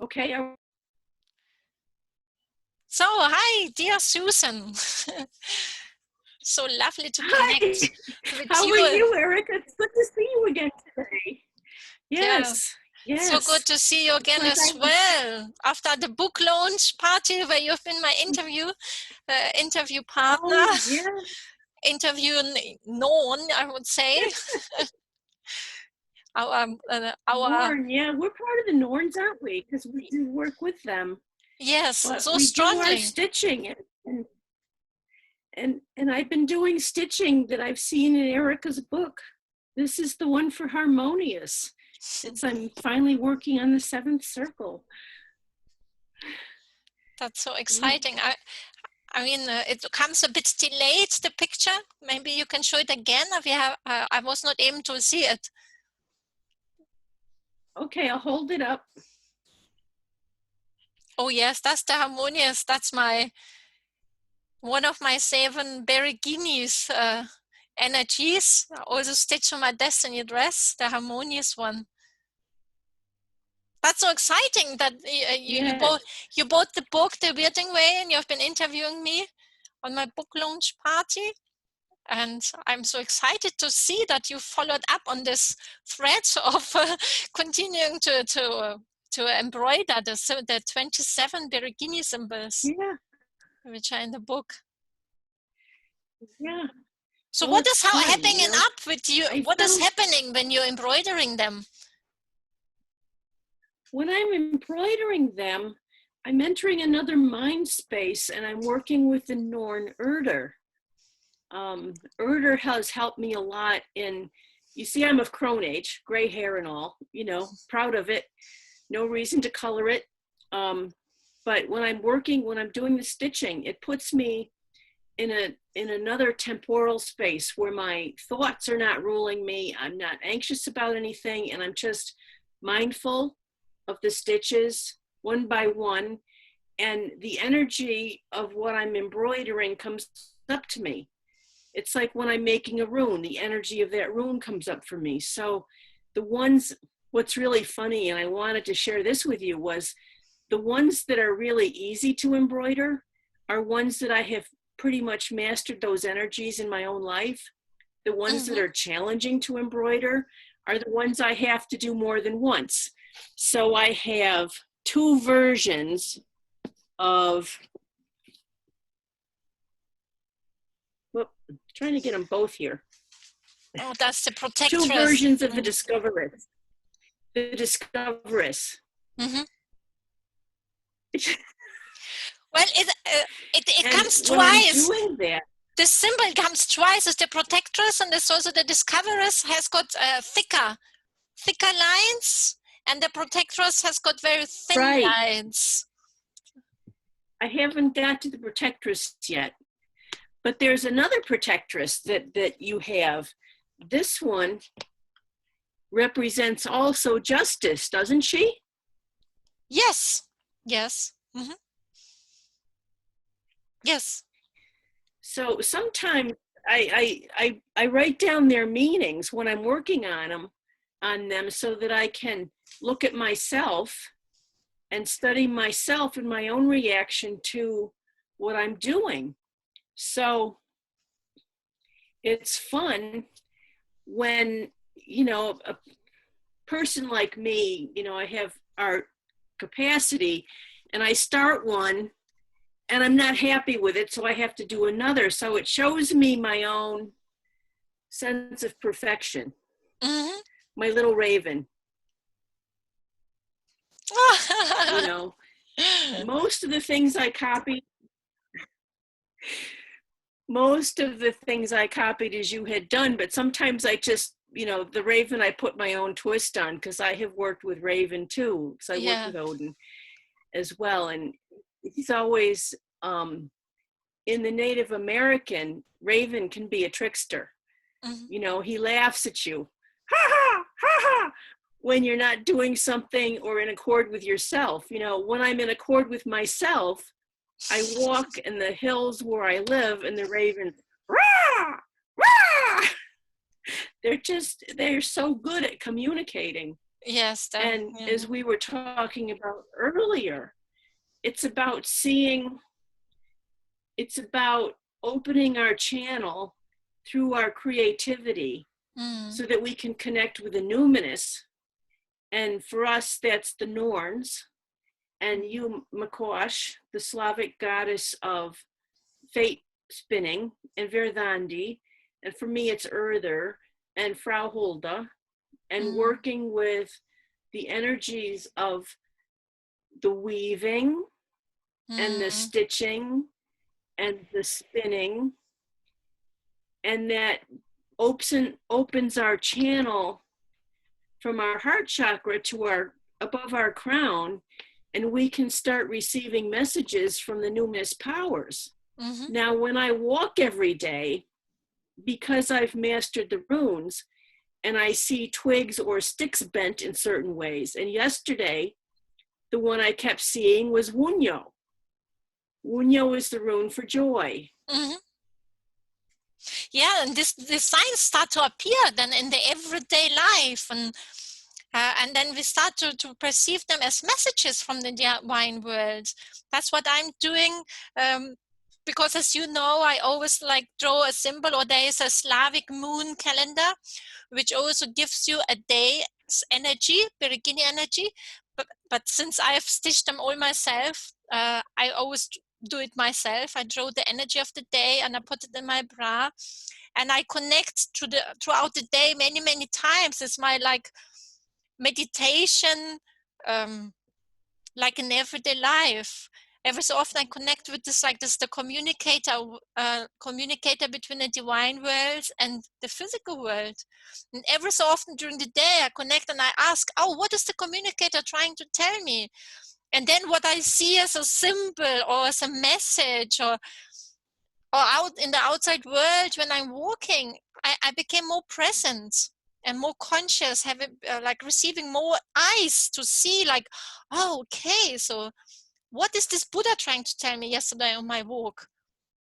Okay. So, hi, dear Susan. So lovely to Hi. connect with How you. are you, Erica? It's good to see you again today. Yeah, Yes. so good Yes. to see you It's again like as well. After the book launch party where you've been my interview partner, oh, yeah. interview Norn, I would say. Our Norn. Yeah, we're part of the Norns, aren't we? Because we do work with them. yes, But so we do our strongly. stitching. And I've been doing stitching that I've seen in Erica's book. This is the one for harmonious. I'm finally working on the 7th circle. That's so Yeah. exciting. I mean, it comes a bit delayed, the picture. Maybe you can show it again. I was not able to see it. Okay, I'll hold it up. Oh yes, that's the harmonious. That's one of my 7 Berigini's energies. I also stitch on my destiny dress, the harmonious one. That's so exciting that Yes. you bought the book, The Wyrding Way, and you've been interviewing me on my book launch party. And I'm so excited to see that you followed up on this thread of continuing to embroider the 27 Berigini symbols, Yeah. which are in the book. Yeah. So Well, what it's is fun, happening up with you? I What is found happening when you're embroidering them? when I'm embroidering them, I'm entering another mind space and I'm working with the Norn Erder. Erder has helped me a lot you see, I'm of Crone age, gray hair and all, proud of it. No reason to color it. But when I'm doing the stitching, it puts me in another temporal space where my thoughts are not ruling me. I'm not anxious about anything, and I'm just mindful of the stitches one by one, and the energy of what I'm embroidering comes up to me. It's like when I'm making a rune, the energy of that rune comes up for me. So what's really funny, and I wanted to share this with you, was the ones that are really easy to embroider are ones that I have pretty much mastered those energies in my own life. The ones that are challenging to embroider are the ones I have to do more than once. So I have 2 versions of, trying to get them both here. Oh, that's the Protectress. 2 versions of the Discoveress. The Discoveress. Well, it comes twice. When I'm doing that, the symbol comes twice. It's the Protectress, and there's also the Discoveress has got thicker lines, and the Protectress has got very thin lines. I haven't got to the Protectress yet, but there's another Protectress that you have. This one represents also justice, doesn't she? Yes. Yes. Yes. So sometimes I write down their meanings when I'm working on them so that I can look at myself and study myself and my own reaction to what I'm doing. So it's fun when, a person like me, I have art capacity, and I start one and I'm not happy with it, so I have to do another. So it shows me my own sense of perfection. My little raven. Most of the things I copied as you had done, but sometimes I just, the raven, I put my own twist on, because I have worked with Raven too, because I worked with Odin as well. And he's always, in the Native American, Raven can be a trickster. He laughs at you, ha ha, ha ha, when you're not doing something or in accord with yourself. When I'm in accord with myself, I walk in the hills where I live, and the ravens, rah, rah. They're so good at communicating. Yes. And as we were talking about earlier, it's about opening our channel through our creativity so that we can connect with the numinous. And for us, that's the Norns. And you, Makosh, the Slavic goddess of fate spinning, and Verdandi. And for me, it's Erther and Frau Hulda. And working with the energies of the weaving and the stitching and the spinning, and that opens our channel from our heart chakra to our above our crown, and we can start receiving messages from the numinous powers. Now, when I walk every day, because I've mastered the runes, and I see twigs or sticks bent in certain ways. And yesterday, the one I kept seeing was Wunyo. Wunyo is the rune for joy. Yeah, and this signs start to appear then in the everyday life, and then we start to perceive them as messages from the divine world. That's what I'm doing, because as you know, I always like draw a symbol, or there is a Slavic moon calendar, which also gives you a day's energy, Virginia energy. But since I have stitched them all myself, I always do it myself. I draw the energy of the day and I put it in my bra, and I connect throughout the day many times. It's my like meditation, like in everyday life. Every so often I connect with this, like this, the communicator between the divine world and the physical world. And every so often during the day I connect and I ask, oh, what is the communicator trying to tell me? And then what I see as a symbol or as a message, or out in the outside world when I'm walking, I became more present and more conscious, having like receiving more eyes to see, like, oh, okay, so what is this Buddha trying to tell me yesterday on my walk?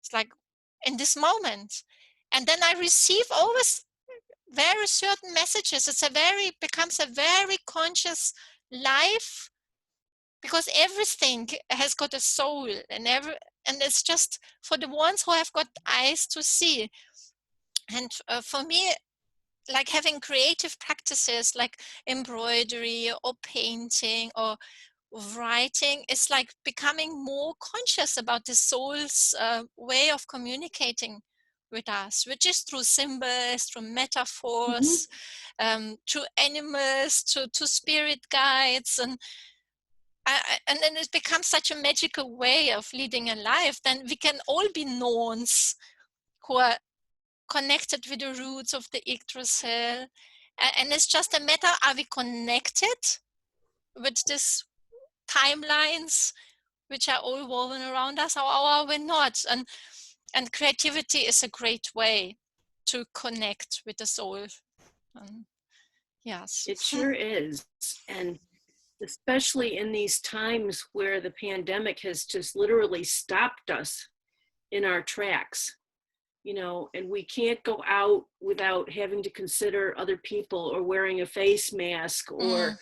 It's like in this moment. And then I receive always very certain messages. Becomes a very conscious life, because everything has got a soul, and it's just for the ones who have got eyes to see. And for me, like having creative practices like embroidery or painting or writing is like becoming more conscious about the soul's way of communicating with us, which is through symbols, through metaphors, to animals, to spirit guides, and then it becomes such a magical way of leading a life. Then we can all be Norns who are connected with the roots of the Yggdrasil, and it's just a matter, are we connected with these timelines which are all woven around us, or are we not? And creativity is a great way to connect with the soul. Yes, it sure is. And especially in these times where the pandemic has just literally stopped us in our tracks, and we can't go out without having to consider other people or wearing a face mask, or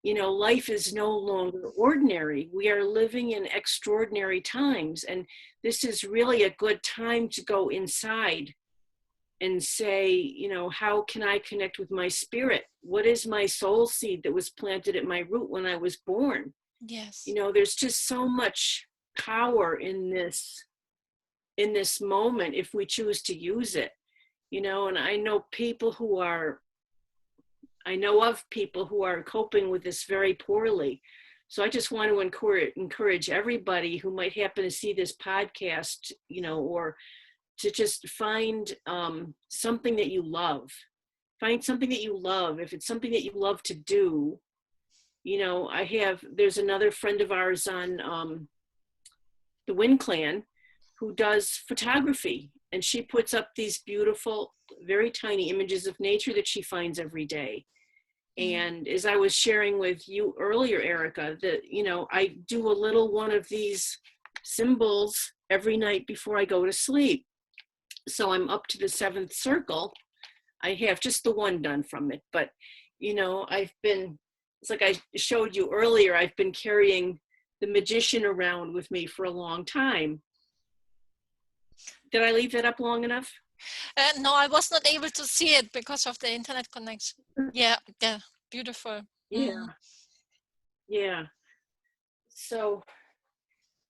life is no longer ordinary. We are living in extraordinary times, and this is really a good time to go inside and say, how can I connect with my spirit? What is my soul seed that was planted at my root when I was born? yes, There's just so much power in this moment if we choose to use it. And I know of people who are coping with this very poorly. So I just want to encourage everybody who might happen to see this podcast, or to just find something that you love. Find something that you love. If it's something that you love to do, there's another friend of ours on the Wind Clan who does photography, and she puts up these beautiful, very tiny images of nature that she finds every day. And as I was sharing with you earlier, Erica, that, I do a little one of these symbols every night before I go to sleep. So I'm up to the 7th circle. I have just the one done from it, but You know, it's like I showed you earlier, I've been carrying the magician around with me for a long time. Did I leave that up long enough? No, I was not able to see it because of the internet connection. Yeah, yeah, beautiful. Yeah, yeah. So,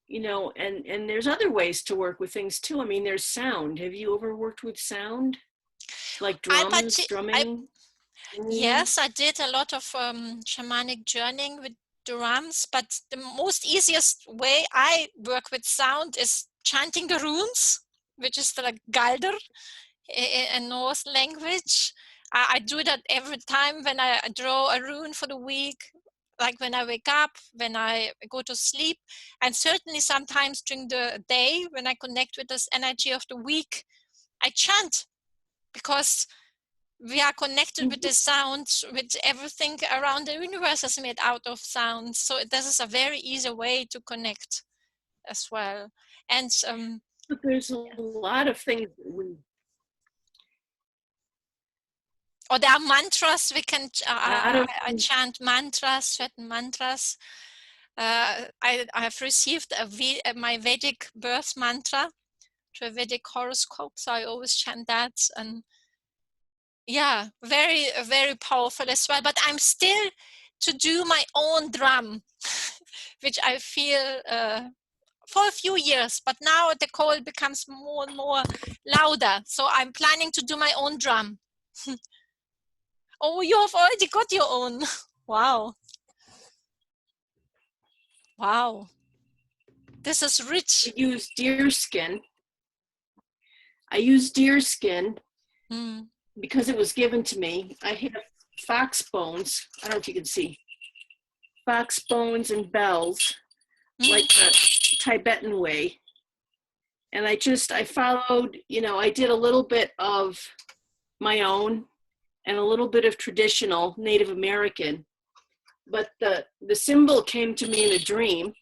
you know, and there's other ways to work with things too. I mean, there's sound. Have you ever worked with sound? Like drums, I drumming? Yes, I did a lot of shamanic journeying with drums, but the most easiest way I work with sound is chanting the runes, which is the like Galder in Norse language. I do that every time when I draw a rune for the week, like when I wake up, when I go to sleep, and certainly sometimes during the day when I connect with this energy of the week, I chant because we are connected with the sounds, with everything around the universe is made out of sounds. So this is a very easy way to connect as well. And But there's a lot of things or there are mantras we can. I things. chant mantras, certain mantras. I have received my Vedic birth mantra to a Vedic horoscope, so I always chant that. And yeah, very powerful as well. But I'm still to do my own drum, which I feel for a few years, but now the call becomes more and more louder. So I'm planning to do my own drum. Oh, you have already got your own. Wow. Wow. This is rich. Use deer skin. I use deer skin because it was given to me. I have fox bones. I don't know if you can see. Fox bones and bells, like the Tibetan way. And I followed, you know, I did a little bit of my own and a little bit of traditional Native American. But the symbol came to me in a dream.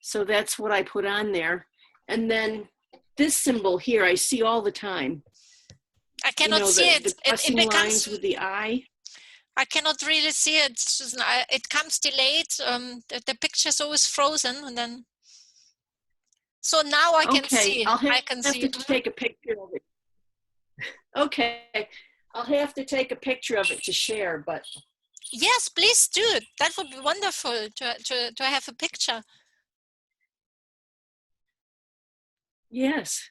So that's what I put on there. And then this symbol here, I see all the time. I cannot see it. The crossing lines with the eye. I cannot really see it. It comes delayed. The picture is always frozen, and then. So now I can see. I have to take a picture of it. Okay, I'll have to take a picture of it to share. But yes, please do. That would be wonderful to have a picture. Yes.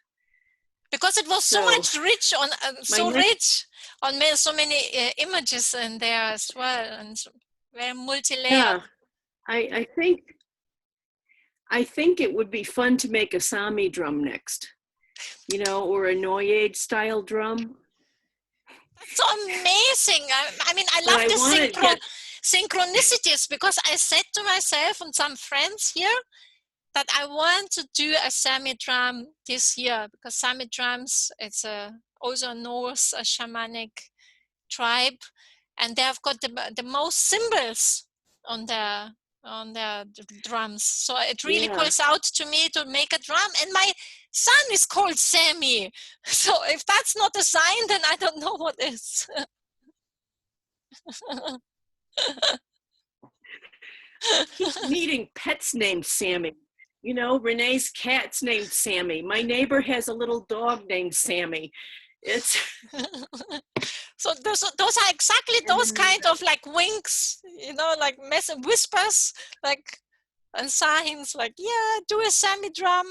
Because it was so much rich on so many images in there as well, and very multi-layered. Yeah, I think it would be fun to make a Sami drum next, you know, or a Noyade style drum. That's so amazing. I mean, I love the synchronicities, because I said to myself and some friends here that I want to do a Sami drum this year, because Sami drums, it's also a Norse, a shamanic tribe, and they have got the most symbols on their drums. So it really calls out to me to make a drum, and my son is called Sami. So if that's not a sign, then I don't know what is. Keep meeting pets named Sammy. You know, Renee's cat's named Sammy. My neighbor has a little dog named Sammy. It's so those are exactly those kind of like winks, you know, like whispers, like, and signs, like, yeah, do a Sami drum.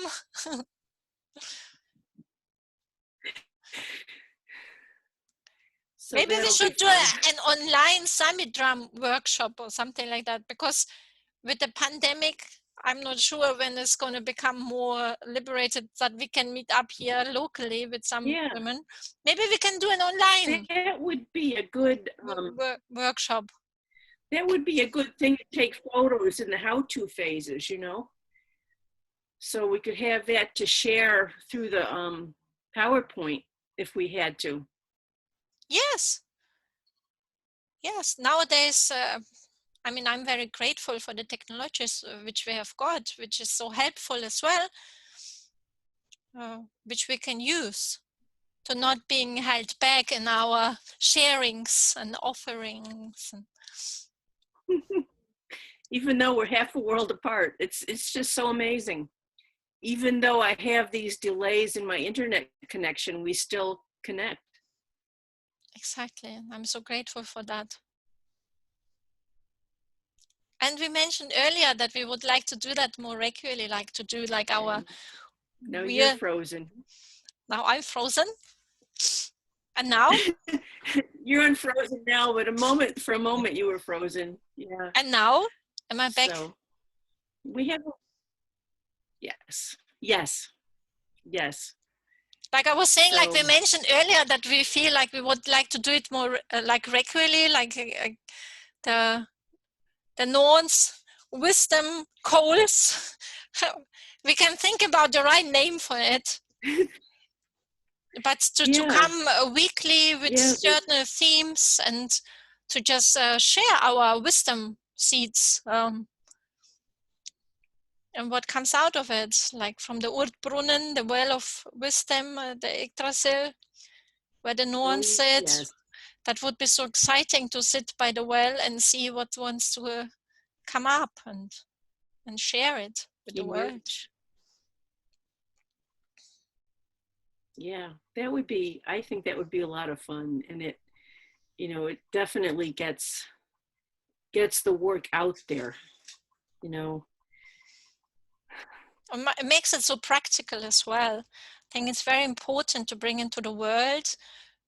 So maybe we should do an online Sami drum workshop or something like that, because with the pandemic, I'm not sure when it's going to become more liberated that we can meet up here locally with some women. Maybe we can do an online. That would be a good workshop. That would be a good thing to take photos in the how-to phases, you know. So we could have that to share through the PowerPoint if we had to. Yes. Yes. Nowadays, I mean, I'm very grateful for the technologies which we have got, which is so helpful as well, which we can use. to not being held back in our sharings and offerings. Even though we're half a world apart, it's just so amazing. Even though I have these delays in my internet connection, we still connect. Exactly. I'm so grateful for that. And we mentioned earlier that we would like to do that more regularly, like to do like our... Now you're frozen. Now I'm frozen. And now? You're unfrozen now, but for a moment you were frozen. Yeah. And now? Am I back? So we have... Yes. Like I was saying, like we mentioned earlier, that we feel like we would like to do it more like regularly, like the Norns wisdom calls. We can think about the right name for it. But to come weekly with certain themes and to just share our wisdom seeds and what comes out of it, like from the Urdbrunnen, the well of wisdom, the Yggdrasil, where the Norns sit. Yes. That would be so exciting to sit by the well and see what wants to come up and share it with the world. Yeah, I think that would be a lot of fun. And it definitely gets the work out there, It makes it so practical as well. I think it's very important to bring into the world,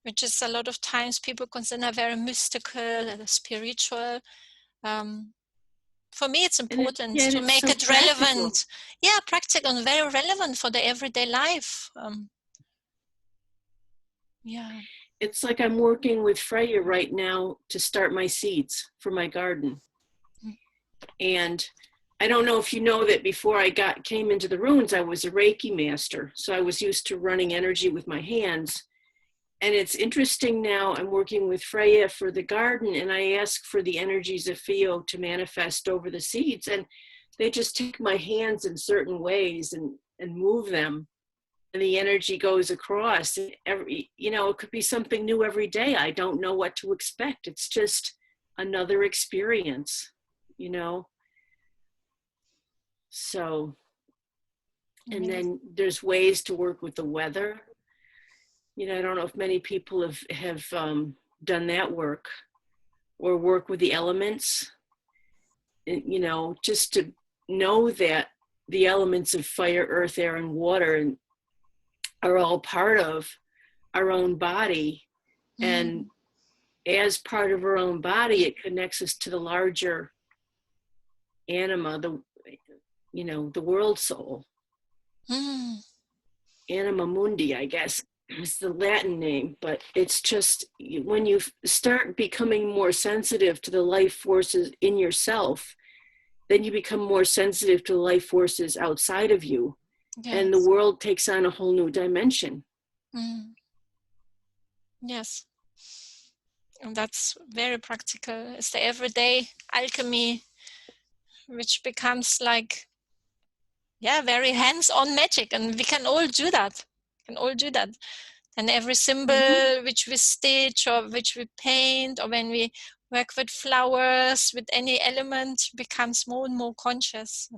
which is a lot of times people consider very mystical and spiritual. For me, it's important to make it relevant. Yeah, practical and very relevant for the everyday life. Yeah. It's like I'm working with Freya right now to start my seeds for my garden. And I don't know if you know that before I came into the runes, I was a Reiki master. So I was used to running energy with my hands. And it's interesting now, I'm working with Freya for the garden, and I ask for the energies of Theo to manifest over the seeds. And they just take my hands in certain ways and move them. And the energy goes across. It could be something new every day. I don't know what to expect. It's just another experience, So, and then there's ways to work with the weather. I don't know if many people have done that work, or work with the elements, just to know that the elements of fire, earth, air, and water are all part of our own body. And as part of our own body, it connects us to the larger anima, the world soul. Anima mundi, I guess, is the Latin name. But it's just when you start becoming more sensitive to the life forces in yourself, then you become more sensitive to the life forces outside of you. Yes. And the world takes on a whole new dimension. Yes. And that's very practical. It's the everyday alchemy, which becomes like, very hands-on magic. And we can all do that. And every symbol which we stitch or which we paint, or when we work with flowers, with any element, becomes more and more conscious.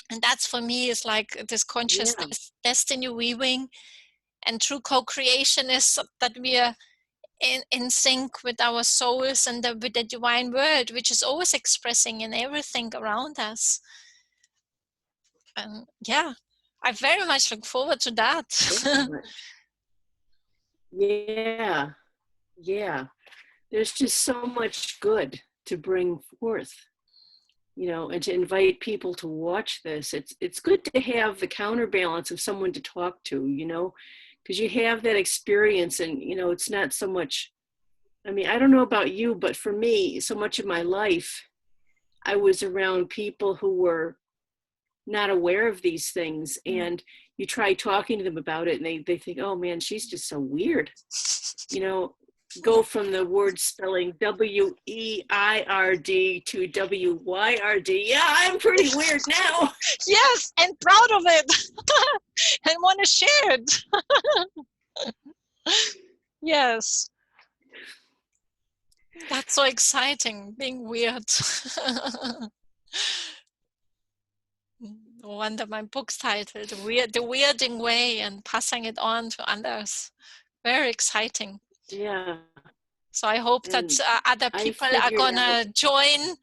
And that's, for me, is like this conscious destiny weaving. And true co-creation is that we are in sync with our souls and with the divine world, which is always expressing in everything around us. And I very much look forward to that. Yeah. There's just so much good to bring forth, and to invite people to watch this. It's good to have the counterbalance of someone to talk to, because you have that experience, and, it's not so much, I don't know about you, but for me, so much of my life, I was around people who were not aware of these things, and you try talking to them about it, and they think, oh man, she's just so weird. Go from the word spelling W-E-I-R-D to W-Y-R-D. Yeah, I'm pretty weird now. Yes, and proud of it. And want to share it. Yes. That's so exciting, being weird. No wonder my book's titled The Weirding Way and passing it on to others. Very exciting. Yeah. So I hope that And other I people are figured out, gonna join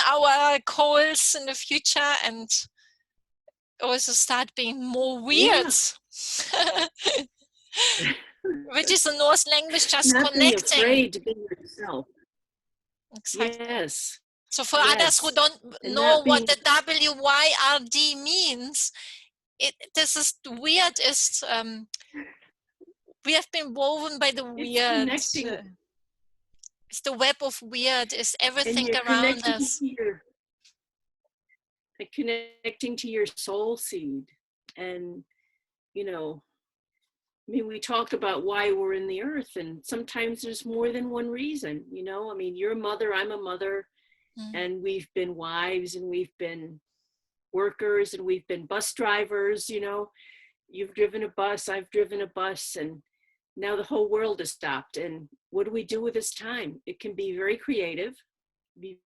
our calls in the future and also start being more weird. yeah, Which is the Norse language, just not being connecting. afraid to be yourself. Exactly. Yes, So for others who yes. don't And know not what being, the WYRD means, this is the weirdest. We have been woven by the it's weird. connecting, It's the web of weird. Is and everything you're around connecting us. to your soul seed. And, you know, I mean, we talk about why we're in the earth, and sometimes there's more than one reason, you know? I mean, you're a mother, I'm a mother, and we've been wives, and we've been workers, and we've been bus drivers, you know? You've driven a bus, I've driven a bus, and now the whole world has stopped. And what do we do with this time? It can be very creative, if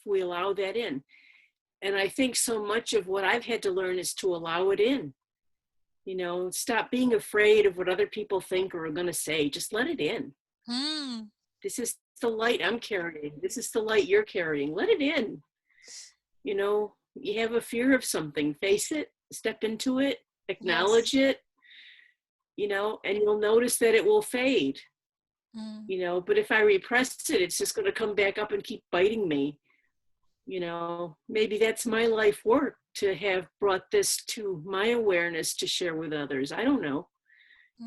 we allow that in. And I think so much of what I've had to learn is to allow it in. You know, stop being afraid of what other people think or are going to say. Just let it in. Mm. This is the light I'm carrying. This is the light you're carrying. Let it in. You know, you have a fear of something, face it, step into it, Yes. acknowledge it, you know, and you'll notice that it will fade, Mm. you know, but if I repress it, it's just going to come back up and keep biting me. You know, maybe that's my life work, to have brought this to my awareness to share with others. I don't know.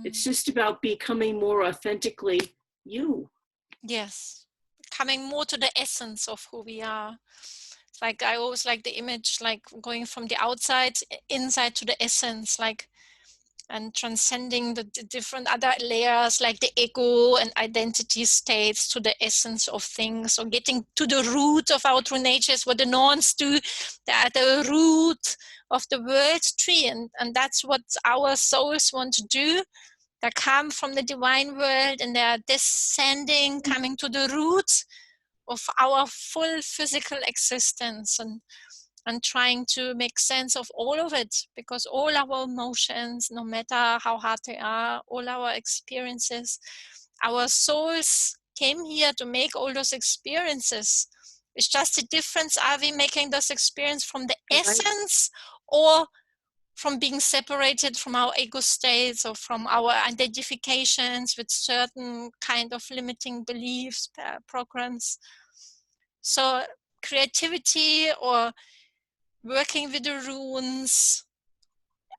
It's just about becoming more authentically you. Yes. Coming more to the essence of who we are. It's like I always like the image, like going from the outside inside to the essence, like, and transcending the different other layers like the ego and identity states to the essence of things, or getting to the root of our true nature is what the Norns do. They're at the root of the world tree, and that's what our souls want to do. They come from the divine world and they're descending, coming to the root of our full physical existence, and trying to make sense of all of it, because all our emotions, no matter how hard they are, all our experiences, our souls came here to make all those experiences. It's just the difference, are we making those experiences from the Right? essence, or from being separated from our ego states, or from our identifications with certain kind of limiting beliefs, programs. So creativity or working with the runes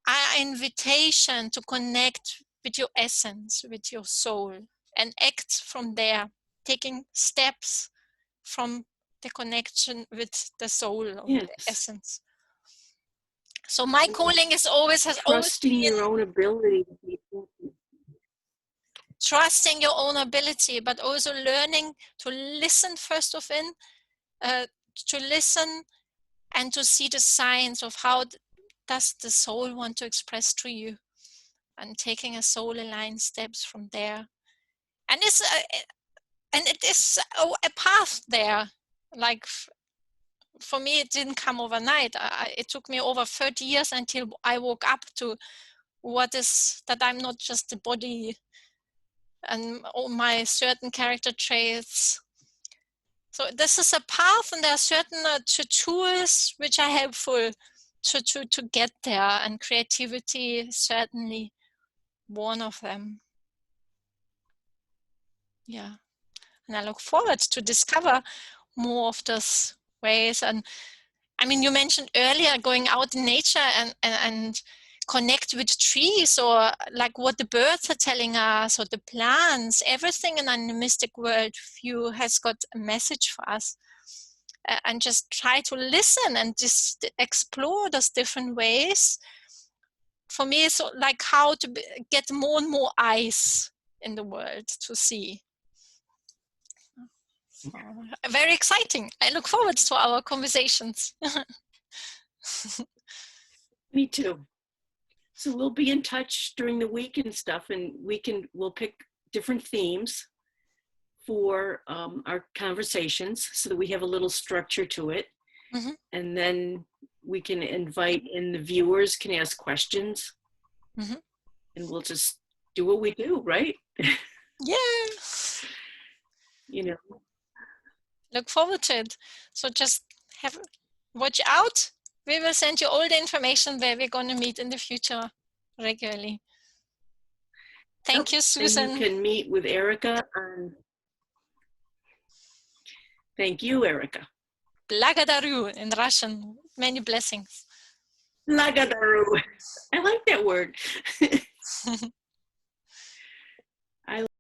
are an invitation to connect with your essence, with your soul, and act from there, taking steps from the connection with the soul or the Yes. essence. So my calling has always Trusting been your own ability. trusting your own ability, but also learning to listen first of all, to listen and to see the signs of how does the soul want to express to you, and taking a soul aligned steps from there. And it is a path there. Like for me, it didn't come overnight. It took me over 30 years until I woke up to what is that I'm not just the body and all my certain character traits. So this is a path, and there are certain tools which are helpful to get there, and creativity is certainly one of them. Yeah, and I look forward to discover more of those ways. And I mean, you mentioned earlier going out in nature and connect with trees, or like what the birds are telling us, or the plants. Everything in the mystic world view has got a message for us. And just try to listen and just explore those different ways. For me, it's like how to get more and more eyes in the world to see. So, very exciting. I look forward to our conversations. Me too. So we'll be in touch during the week and stuff, and we'll pick different themes for our conversations so that we have a little structure to it. Mm-hmm. And then we can invite in the viewers can ask questions, mm-hmm. and we'll just do what we do, right? Yeah. You know. Look forward to it. So just watch out. We will send you all the information where we're going to meet in the future regularly. Thank you, Susan. And you can meet with Erica. Thank you, Erica. Благодарю in Russian. Many blessings. Благодарю. I like that word.